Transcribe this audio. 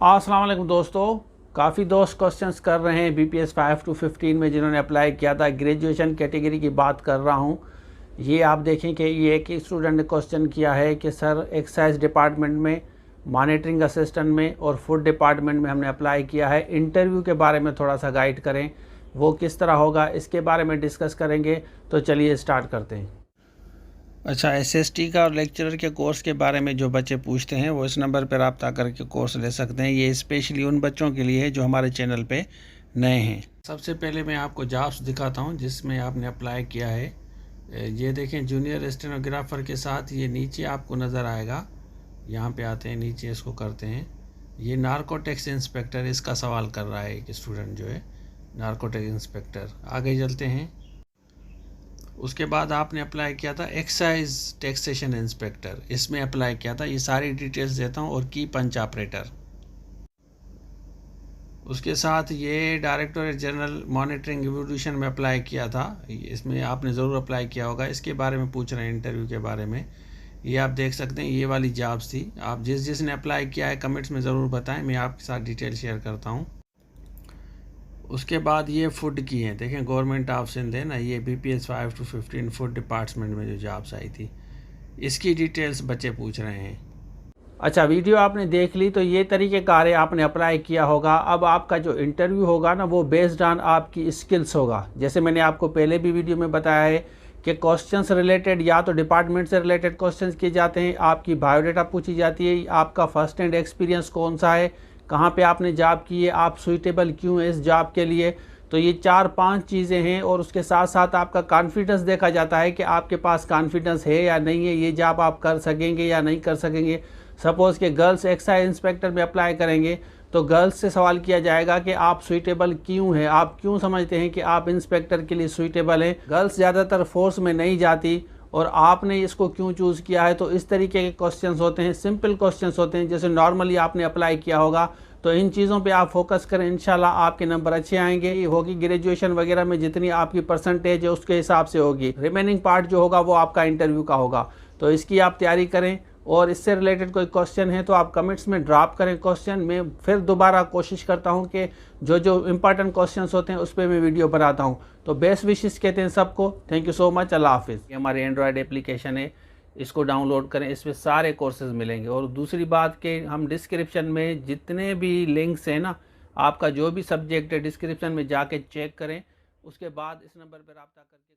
अस्सलाम वालेकुम दोस्तों, काफ़ी दोस्त क्वेश्चंस कर रहे हैं BPS 5 to 15 में जिन्होंने अप्लाई किया था। ग्रेजुएशन कैटेगरी की बात कर रहा हूं। ये आप देखें कि ये एक स्टूडेंट ने क्वेश्चन किया है कि सर एक्साइज डिपार्टमेंट में, मॉनिटरिंग असिस्टेंट में और फूड डिपार्टमेंट में हमने अप्लाई किया है, इंटरव्यू के बारे में थोड़ा सा गाइड करें, वो किस तरह होगा इसके बारे में डिस्कस करेंगे। तो चलिए स्टार्ट करते हैं। अच्छा, SST का और लेक्चरर के कोर्स के बारे में जो बच्चे पूछते हैं वो इस नंबर पर रब्ता करके कोर्स ले सकते हैं। ये स्पेशली उन बच्चों के लिए है जो हमारे चैनल पे नए हैं। सबसे पहले मैं आपको जॉब्स दिखाता हूँ जिसमें आपने अप्लाई किया है। ये देखें, जूनियर स्टेनोग्राफर के साथ ये नीचे आपको नज़र आएगा। यहाँ पे आते हैं, नीचे इसको करते हैं। ये नार्कोटिक्स इंस्पेक्टर, इसका सवाल कर रहा है एक स्टूडेंट जो है, नार्कोटिक्स इंस्पेक्टर। आगे चलते हैं। उसके बाद आपने अप्लाई किया था एक्साइज टैक्सेशन इंस्पेक्टर, इसमें अप्लाई किया था। ये सारी डिटेल्स देता हूँ। और की पंच ऑपरेटर। उसके साथ ये डायरेक्टोरेट जनरल मॉनिटरिंग एवोल्यूशन में अप्लाई किया था। इसमें आपने ज़रूर अप्लाई किया होगा। इसके बारे में पूछ रहे हैं, इंटरव्यू के बारे में। ये आप देख सकते हैं, ये वाली जॉब्स थी। आप जिसने अप्लाई किया है कमेंट्स में ज़रूर बताएं, मैं आपके साथ डिटेल शेयर करता हूँ। उसके बाद ये फूड की हैं, देखें गवर्नमेंट ऑफ सिंध है ना, ये BPS 5 to 15 फूड डिपार्टमेंट में जो जॉब्स आई थी, इसकी डिटेल्स बच्चे पूछ रहे हैं। अच्छा, वीडियो आपने देख ली तो ये तरीक़ेकार है, आपने अप्लाई किया होगा। अब आपका जो इंटरव्यू होगा ना, वो बेस्ड ऑन आपकी स्किल्स होगा। जैसे मैंने आपको पहले भी वीडियो में बताया है कि क्वेश्चंस रिलेटेड या तो डिपार्टमेंट से रिलेटेड क्वेश्चंस किए जाते हैं, आपकी बायोडाटा पूछी जाती है, आपका फर्स्ट हैंड एक्सपीरियंस कौन सा है, कहाँ पे आपने जॉब की है, आप सुइटेबल क्यों है इस जॉब के लिए। तो ये 4-5 चीज़ें हैं। और उसके साथ साथ आपका कॉन्फिडेंस देखा जाता है कि आपके पास कॉन्फिडेंस है या नहीं है, ये जॉब आप कर सकेंगे या नहीं कर सकेंगे। सपोज़ कि गर्ल्स एक्साइज इंस्पेक्टर में अप्लाई करेंगे तो गर्ल्स से सवाल किया जाएगा कि आप सुइटेबल क्यों हैं, आप क्यों समझते हैं कि आप इंस्पेक्टर के लिए सुइटेबल हैं। गर्ल्स ज़्यादातर फोर्स में नहीं जाती और आपने इसको क्यों चूज़ किया है। तो इस तरीके के क्वेश्चंस होते हैं, सिंपल क्वेश्चंस होते हैं, जैसे नॉर्मली आपने अप्लाई किया होगा। तो इन चीज़ों पे आप फोकस करें, इंशाल्लाह आपके नंबर अच्छे आएंगे। ये होगी ग्रेजुएशन वगैरह में जितनी आपकी परसेंटेज है उसके हिसाब से होगी। रिमेनिंग पार्ट जो होगा वो आपका इंटरव्यू का होगा। तो इसकी आप तैयारी करें। और इससे रिलेटेड कोई क्वेश्चन है तो आप कमेंट्स में ड्रॉप करें क्वेश्चन। मैं फिर दोबारा कोशिश करता हूं कि जो जो इंपॉर्टेंट क्वेश्चंस होते हैं उस पर मैं वीडियो बनाता हूं। तो बेस्ट विशेस कहते हैं सबको। Thank you so much. अल्लाह हाफिज़। ये हमारी एंड्रॉयड एप्लीकेशन है, इसको डाउनलोड करें, इसमें सारे कोर्सेज मिलेंगे। और दूसरी बात कि हम डिस्क्रिप्शन में जितने भी लिंक्स हैं ना, आपका जो भी सब्जेक्ट है डिस्क्रिप्शन में जाके चेक करें। उसके बाद इस नंबर पर रब्ता करके